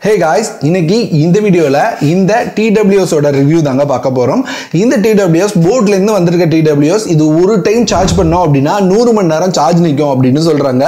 Hey guys, இன்னைக்கு இந்த வீடியோல இந்த TWS ஓட ரிவ்யூ தாங்க பார்க்க போறோம். இந்த TWS போட்ல இருந்து வந்திருக்க TWS இது ஒரு டைம் சார்ஜ் பண்ணோம் அப்படினா 100 மணி நேரம் சார்ஜ் நிக்கும் அப்படினு சொல்றாங்க.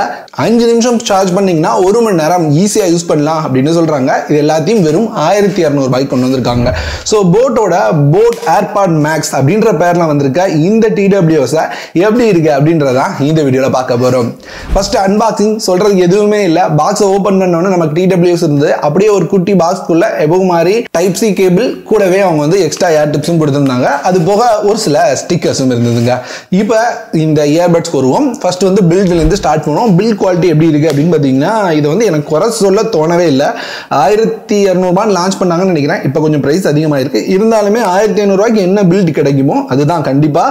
5 நிமிஷம் சார்ஜ் பண்ணீங்கனா 1 மணி நேரம் ஈஸியா யூஸ் பண்ணலாம் அப்படினு சொல்றாங்க. இது எல்லாத்தையும் வெறும் 1200 ரூபாய்க்கு கொண்டு வந்திருக்காங்க. சோ போட்டோட boAt AirPod Max அப்படிங்கற பேர்ல வந்திருக்க இந்த TWS எப்படி இருக்கு அப்படின்றத இந்த வீடியோல பார்க்க போறோம். ஃபர்ஸ்ட் அன்பாக்சிங் சொல்றதுக்கு எதுவுமே இல்ல. பாக்ஸ் ஓபன் பண்ண உடனே நமக்கு TWS இருந்து அப்படியே ஒரு குட்டி பாக்ஸ்க்குள்ள எபோ மாதிரி டைப் சி கேபிள் கூடவே அவங்க வந்து எக்ஸ்ட்ரா ஏர்டிப்ஸும் கொடுத்திருந்தாங்க. அது போக ஒரு சில ஸ்டிக்கர்ஸும் இருந்ததுங்க. இப்போ இந்த இயர்பட்ஸ் வருவோம். ஃபர்ஸ்ட் வந்து பில்ட்ல இருந்து ஸ்டார்ட் பண்ணுவோம். பில்ட் குவாலிட்டி எப்படி இருக்கு அப்படின்னு பாத்தீங்கன்னா இது வந்து எனக்கு குறை சொல்ல தோணவே இல்லை. 1200 ரூபாய் லான்ச் பண்ணாங்கன்னு நினைக்கிறேன். இப்போ கொஞ்சம் பிரைஸ் அதிகமாக இருக்கு. இருந்தாலுமே 1500 ரூபாய்க்கு என்ன பில்ட் கிடைக்குமோ அதுதான் கண்டிப்பா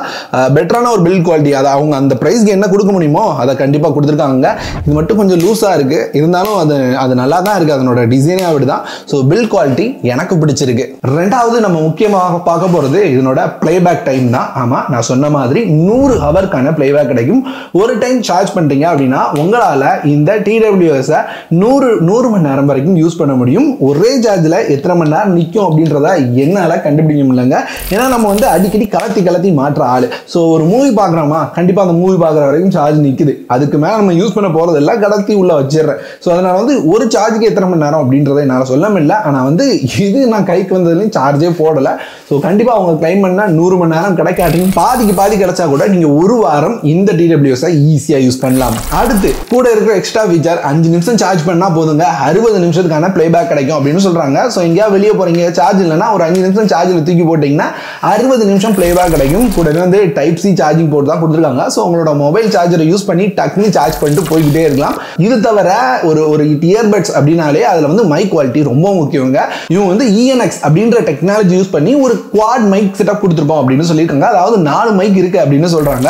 பெட்டரான ஒரு பில்ட் குவாலிட்டி. அதை அவங்க அந்த பிரைஸ்க்கு என்ன கொடுக்க முடியுமோ அதை கண்டிப்பா கொடுத்துருக்காங்க. இது மட்டும் கொஞ்சம் லூஸா இருக்கு. இருந்தாலும் அது நல்லா தான் இருக்கு. அதனோட டிசைனே அப்படிதான். ஸோ பில்ட் குவாலிட்டி எனக்கு பிடிச்சிருக்கு. ரெண்டாவது நம்ம முக்கியமாக பார்க்க போறது இதனோட பிளேபேக் டைம் தான். ஆமா, நான் சொன்ன மாதிரி 100 ஹவர்க்கான பிளேபேக் கிடைக்கும். ஒரு டைம் சார்ஜ் பண்ணிட்டீங்க அப்படின்னா உங்களால இந்த TWS 100 மணி நேரம் வரைக்கும் யூஸ் பண்ண முடியும். ஒரே சார்ஜ்ல எத்தனை மணி நேரம் நிற்கும் அப்படின்றத என்னால கண்டுபிடிக்க முடியலங்க. ஏன்னா நம்ம வந்து அடிக்கடி கலத்தி மாற்ற ஆளு. ஸோ ஒரு மூவி பார்க்குறோமா, கண்டிப்பா அந்த மூவி பார்க்குற வரைக்கும் சார்ஜ் நிற்குது. அதுக்கு மேல நம்ம யூஸ் பண்ண போறது எல்லாம் கடத்தி உள்ள வச்சிடுறேன். ஸோ அதனால வந்து ஒரு சார்ஜுக்கு எத்தனை மணி நேரம் அப்படின்றத என்னால் சொல்ல முடியல. ஆனால் வந்து இது நான் கைக்கு வந்ததுலையும் சார்ஜே போடலை. ஸோ கண்டிப்பாக அவங்க கிளைம் பண்ணால் 100 மணி நேரம் கிடைக்காட்டியும் பாதி கிடைச்சா கூட நீங்கள் ஒரு வாரம் இந்த TWS ஈஸியாக யூஸ் பண்ணலாம். அடுத்து கூட இருக்கிற எக்ஸ்ட்ரா ஃபீச்சர் 5 நிமிஷம் சார்ஜ் பண்ணால் போதுங்க 60 நிமிஷத்துக்கான பிளேபேக் கிடைக்கும் அப்படின்னு சொல்கிறாங்க. ஸோ எங்கேயா வெளியே போகிறீங்க சார்ஜ் இல்லைன்னா ஒரு 5 நிமிஷம் சார்ஜில் தூக்கி போட்டிங்கன்னா 60 நிமிஷம் பிளேபேக் கிடைக்கும். கூடவே வந்து டைப் சி சார்ஜிங் போர்ட் தான் கொடுத்துருக்காங்க. ஸோ உங்களோட மொபைல் சார்ஜரை யூஸ் பண்ணி டக்குனு சார்ஜ் பண்ணிட்டு போய்கிட்டே இருக்கலாம். இது தவிர ஒரு இயர்பட்ஸ் அப்படின்னாலே அதில் வந்து மைக் குவாலிட்டி ரொம்ப முக்கியங்க. இவங்க வந்து ENX அப்படின்ற டெக்னாலஜி யூஸ் பண்ணி ஒரு குவாட் மைக் செட்டப் கொடுத்துருக்கோம் அப்படின்னு சொல்லியிருக்காங்க. அதாவது 4 மைக் இருக்கு அப்படின்னு சொல்றாங்க.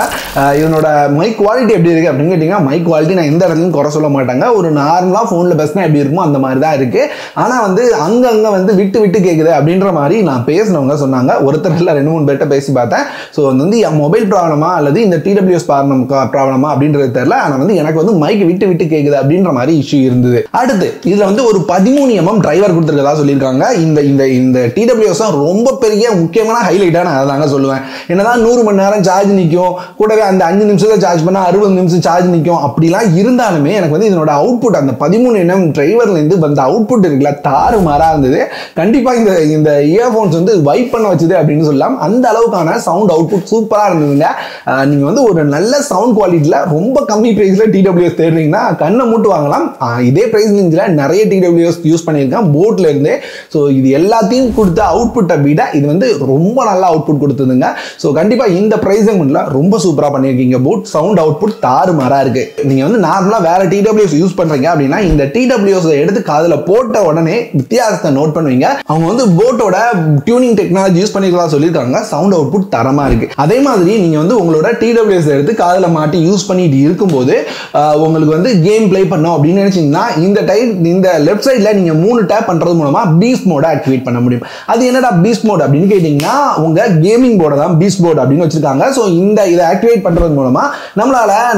இதனோட மைக் குவாலிட்டி எப்படி இருக்கு அப்படின்னு கேட்டீங்கன்னா மைக் குவாலிட்டி நான் எந்த இடத்துலையும் குறை சொல்ல மாட்டாங்க. ஒரு நார்மலா போன்ல பேசினா எப்படி இருக்குமோ அந்த மாதிரி தான் இருக்கு. ஆனா வந்து அங்கங்க வந்து விட்டு கேக்குது அப்படின்ற மாதிரி நான் பேசினவங்க சொன்னாங்க. ஒருத்தர் இல்ல 2-3 பேர்ட்ட பேசி பார்த்தேன். ஸோ வந்து மொபைல் ப்ராப்ளமா அல்லது இந்த TWS ப்ராப்ளமா அப்படின்றது தெரியல. ஆனா வந்து எனக்கு வந்து மைக் விட்டு கேக்குது அப்படின்ற மாதிரி இஷ்யூ இருந்தது. அடுத்து இதுல வந்து ஒரு 13mm டிரைவர் கொடுத்துருக்கதா சொல்லியிருக்காங்க. இந்த TWS ரொம்ப பெரிய முக்கியமான ஹைலைட்டா நான் அதாங்க சொல்லுவேன். என்னதான் 100 மணி நேரம் சார்ஜ் நிற்கும், கூடவே அந்த 5 நிமிஷத்துல சார்ஜ் பண்ணா 60 நிமிஷம் சார்ஜ் நிற்கும். அப்படிலாம் இருந்தாலுமே எனக்கு வந்து இதனோட அவுட்புட் அந்த 13mm டிரைவர்ல இருந்து வந்த அவுட்புட் இருக்குல்ல தாறுமாறா இருந்தது. கண்டிப்பா இந்த இயர்போன்ஸ் வந்து வைப் பண்ண வச்சது அப்படின்னு சொல்லலாம். அந்த அளவுக்கான சவுண்ட் அவுட்புட் சூப்பரா இருந்ததுங்க. நீங்க வந்து ஒரு நல்ல சவுண்ட் குவாலிட்டியில ரொம்ப கம்மி பிரைஸ்ல TWS தேடுறீங்கன்னா கண்ணை மூட்டு வாங்கலாம். இதே பிரைஸ் ரேஞ்சில் நிறைய TWS யூஸ் பண்ணியிருக்கேன் போட்ல இருந்து. ஸோ இது எல்லாத்தையும் கொடுத்த அவுட்புட்டை விட இது வந்து ரொம்ப நல்லா அவுட்புட் கொடுத்ததுங்க. ஸோ கண்டிப்பா இந்த பிரைஸ் ரேஞ்சில் ரொம்ப சூப்பரா பண்ணியிருக்கீங்க போட். சவுண்ட் அவுட்புட் தாறுமாறா இருக்கு. நீங்க வந்து நார்மலா வேற TWS யூஸ் பண்றீங்க அப்படின்னா இந்த TWS எடுத்து காதுல போட்ட உடனே வித்தியாசத்தை நோட் பண்ணுவீங்க. அவங்க வந்து போட்டோட டியூனிங் டெக்னாலஜி யூஸ் பண்ணிருக்கா சொல்லியிருக்காங்க. சவுண்ட் அவுட்புட் தரமா இருக்கு. அதே மாதிரி நீங்க வந்து உங்களோட TWS எடுத்து காதுல மாட்டி யூஸ் பண்ணிட்டு இருக்கும்போது உங்களுக்கு வந்து கேம் பிளே பண்ணோம் அப்படின்னு நினைச்சீங்கன்னா இந்த லெஃப்ட் சைட்ல நீங்க 3 டேப் பண்றது மூலமா பீஸ்ட் மோட ஆக்டிவேட் பண்ண முடியும். அது என்னடா பீஸ்ட் மோட் அப்படின்னு கேட்டீங்கன்னா உங்க கேமிங் போர்டு தான் பீஸ்ட் மோட் அப்படின்னு வச்சிருக்காங்க. சோ இதை ஆக்டிவேட் பண்றது மூலமா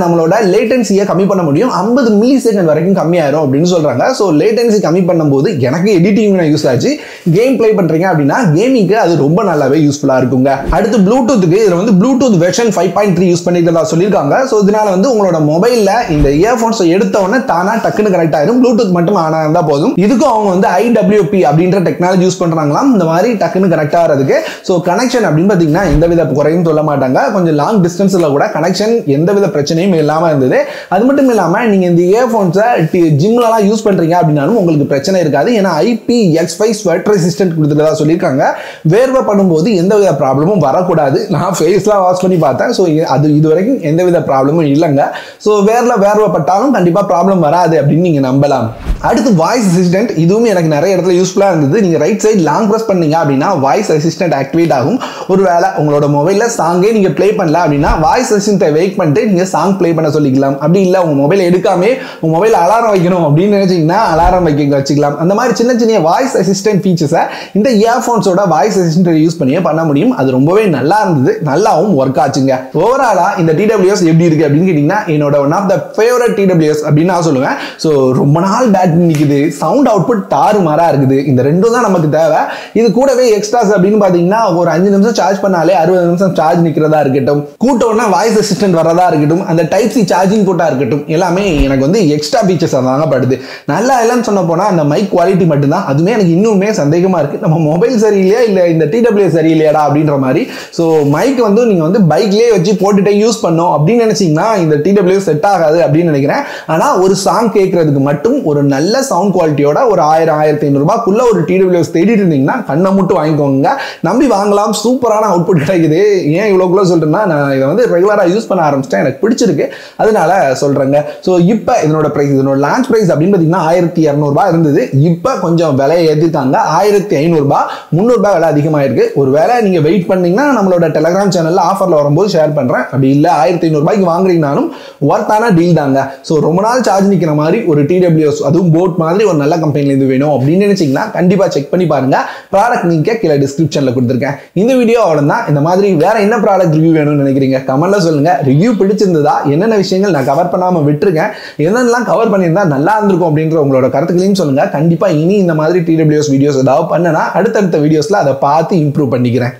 நம்மளோட லேட்டன்சியை கம்மி பண்ண முடியும். 50 மில்லி செகண்ட் வரைக்கும் கம்மியாயிரும் அப்படின்னு சொல்றாங்க. சோ லேட்டன்சி கம்மி பண்ணும்போது எனக்கு எடிட்டிங் யூஸ் ஆச்சு. கேம் பிளே பண்றீங்க அப்படின்னா கேமிங்க்கு அது ரொம்ப நல்லாவே யூஸ்ஃபுல்லா இருக்குங்க. அடுத்து ப்ளூடூத்துக்கு இதுல வந்து ப்ளூடூத் வெர்ஷன் 5.3 யூஸ் பண்ணிக்கிறதா சொல்லியிருக்காங்க. சோ இதனால வந்து உங்களோட மொபைல்ல இந்த இயர்போன்ஸ் எடுத்த உடனே தானா டக்குன்னு கனெக்ட் ஆயிரும். ப்ளூடூத் மட்டும் ஆனா இருந்தா போதும். இதுக்கும் அவங்க வந்து IWP அப்படின்ற டெக்னாலஜி யூஸ் பண்றாங்களாம் இந்த மாதிரி டக்குன்னு கனெக்ட் ஆகிறதுக்கு. சோ கனெக்ஷன் அப்படின்னு பாத்தீங்கன்னா எந்தவித குறையும் சொல்ல மாட்டாங்க. கொஞ்சம் லாங் டிஸ்டன்ஸ்ல கூட கனெக்ஷன் எந்தவித பிரச்சனையும் இல்லாம இருந்தது. அது மட்டும் இல்லாம நீங்க இந்த இயர்போன்ஸை ஜிம்லலாம் யூஸ் பண்றீங்க அப்படின்னாலும் உங்களுக்கு பிரச்சனை இருக்காது. ஏன்னா IPX5 ஸ்வெட் ரெசிஸ்டன்ட் கொடுத்துருக்கதா சொல்லியிருக்காங்க. வேர்வை பண்ணும்போது எந்தவித ப்ராப்ளமும் வரக்கூடாது. நான் ஃபேஸ்லாம் வாஷ் பண்ணி பார்த்தேன். ஸோ அது இது வரைக்கும் எந்தவித ப்ராப்ளமும் இல்லைங்க. ஸோ வேர்வை பட்டாலும் கண்டிப்பா ப்ராப்ளம் வராது அப்படின்னு நீங்க நம்பலாம். அடுத்து வாய்ஸ் அசிஸ்டன்ட். இதுவும் எனக்கு நிறைய இடத்துல யூஸ்ஃபுல்லா இருந்தது. நீங்க ரைட் சைடு லாங் பிரஸ் பண்ணீங்க அப்படின்னா வாய்ஸ் அசிஸ்டன்ட் ஆக்டிவேட் ஆகும். ஒருவேளை உங்களோட மொபைல்ல சாங்கே நீங்க பிளே பண்ணல அப்படின்னா வாய்ஸ் அசிஸ்டன்ட்டை வெயிட் பண்ணிட்டு நீங்க சாங் பிளே பண்ண சொல்லிக்கலாம். அப்படி இல்லை உங்க மொபைல் எடுக்காம உங்க மொபைல் அலாரம் வைக்கணும் அப்படின்னு நினைச்சீங்கன்னா அலாரம் வச்சுக்கலாம். அந்த மாதிரி சின்ன வாய்ஸ் அசிஸ்டன்ட் ஃபீச்சர்ஸை இந்த இயர்போன்ஸோட வாய்ஸ் அசிஸ்டன்ட் யூஸ் பண்ணியே பண்ண முடியும். அது ரொம்பவே நல்லா இருந்தது. நல்லாவும் ஒர்க் ஆச்சுங்க. ஓவராலா இந்த TWS எப்படி இருக்கு அப்படின்னு கேட்டீங்கன்னா என்னோட one of the favourite TWS அப்படின்னு நான் சொல்லுவேன். ஸோ ரொம்ப நாள் பேட்டரி நிற்குது. சவுண்ட் சவுண்ட் அவுட்புட் தாறுமாறா இருக்குது. இந்த ரெண்டும் தான் நமக்கு தேவை. இது கூடவே எக்ஸ்ட்ராஸ் அப்படின்னு பாத்தீங்கன்னா ஒரு 5 நிமிஷம் சார்ஜ் பண்ணாலே 60 நிமிஷம் சார்ஜ் நிக்கிறதா இருக்கட்டும், கூட்டோன்னா வாய்ஸ் அசிஸ்டன்ட் வரதா இருக்கட்டும், அந்த டைப் சி சார்ஜிங் போட்டா இருக்கட்டும், எல்லாமே எனக்கு வந்து எக்ஸ்ட்ரா ஃபீச்சர்ஸ் தாங்க படுது. நல்லா இல்லைன்னு சொன்ன போனா அந்த மைக் குவாலிட்டி மட்டும்தான். அதுவே எனக்கு இன்னுமே சந்தேகமா இருக்கு, நம்ம மொபைல் சரியில்லையா இல்ல இந்த TWS சரியில்லையாடா அப்படின்ற மாதிரி. ஸோ மைக் வந்து நீங்க வந்து பைக்லேயே வச்சு போட்டுட்டே யூஸ் பண்ணோம் அப்படின்னு நினைச்சீங்கன்னா இந்த TWS செட் ஆகாது அப்படின்னு நினைக்கிறேன். ஆனா ஒரு சாங் கேட்கறதுக்கு மட்டும் ஒரு நல்ல சவுண்ட் குவாலிட்டியோட ஒரு 1000-1500 ரூபாய்க்குள்ள ஒரு TWS தேடிட்டு இருந்தீங்கன்னா கண்ணை மட்டும் வாங்கிக்கோங்க, நம்பி வாங்கலாம். சூப்பரான அவுட்புட் கிடைக்குது. ஏன் இவ்வளோக்குள்ள சொல்றேன்னா நான் இதை வந்து ரெகுலரா யூஸ் பண்ண ஆரம்பிச்சிட்டேன், எனக்கு பிடிச்சிருக்கு, அதனால சொல்றேங்க. ஸோ இப்போ இதனோட பிரைஸ், இதனோட லான்ச் பிரைஸ் அப்படின்னு பார்த்தீங்கன்னா 1200 ரூபாய் இருந்தது. இப்போ கொஞ்சம் விலையை ஏற்றிட்டாங்க, 1500 ரூபாய், 300 ரூபாய் விலை அதிகமாயிருக்கு. ஒரு வேலை நீங்க வெயிட் பண்ணீங்கன்னா நம்மளோட டெலிகிராம் சேனல்ல ஆஃபர்ல வரும்போது ஷேர் பண்றேன். அப்படி இல்லை 1500 ரூபாய்க்கு வாங்குறீங்கனாலும் ஒர்த்தான டீல் தாங்க. ஸோ ரொம்ப நாள் சார்ஜ் நிற்கிற மாதிரி ஒரு TWS, அதுவும் போட் மாதிரி ஒரு நல்ல கம்பெனிலேருந்து வேணும் அப்படின்னு நினைச்சீங்கன்னா கண்டிப்பா செக் பண்ணி பாருங்க. ப்ராடக்ட் லிங்க் கீழே டிஸ்கிரிப்ஷன்ல கொடுத்துருக்கேன். இந்த வீடியோ அவ்வளவுதான். இந்த மாதிரி வேற என்ன ப்ராடக்ட் ரிவ்யூ வேணும்னு நினைக்கிறீங்க கமெண்ட்ல சொல்லுங்க. ரிவ்யூ பிடிச்சிருந்ததா, என்னென்ன விஷயங்கள் நான் கவர் பண்ணாம விட்டுருக்கேன், என்னென்னலாம் கவர் பண்ணியிருந்தா நல்லா இருந்திருக்கும் அப்படின்ற உங்களோட கருத்துக்களையும் சொல்லுங்க. கண்டிப்பா இனி இந்த மாதிரி TWS வீடியோஸ் ஏதாவது பண்ணனா அடுத்தடுத்த வீடியோஸ்ல அதை பார்த்து இம்ப்ரூவ் பண்ணிக்கிறேன்.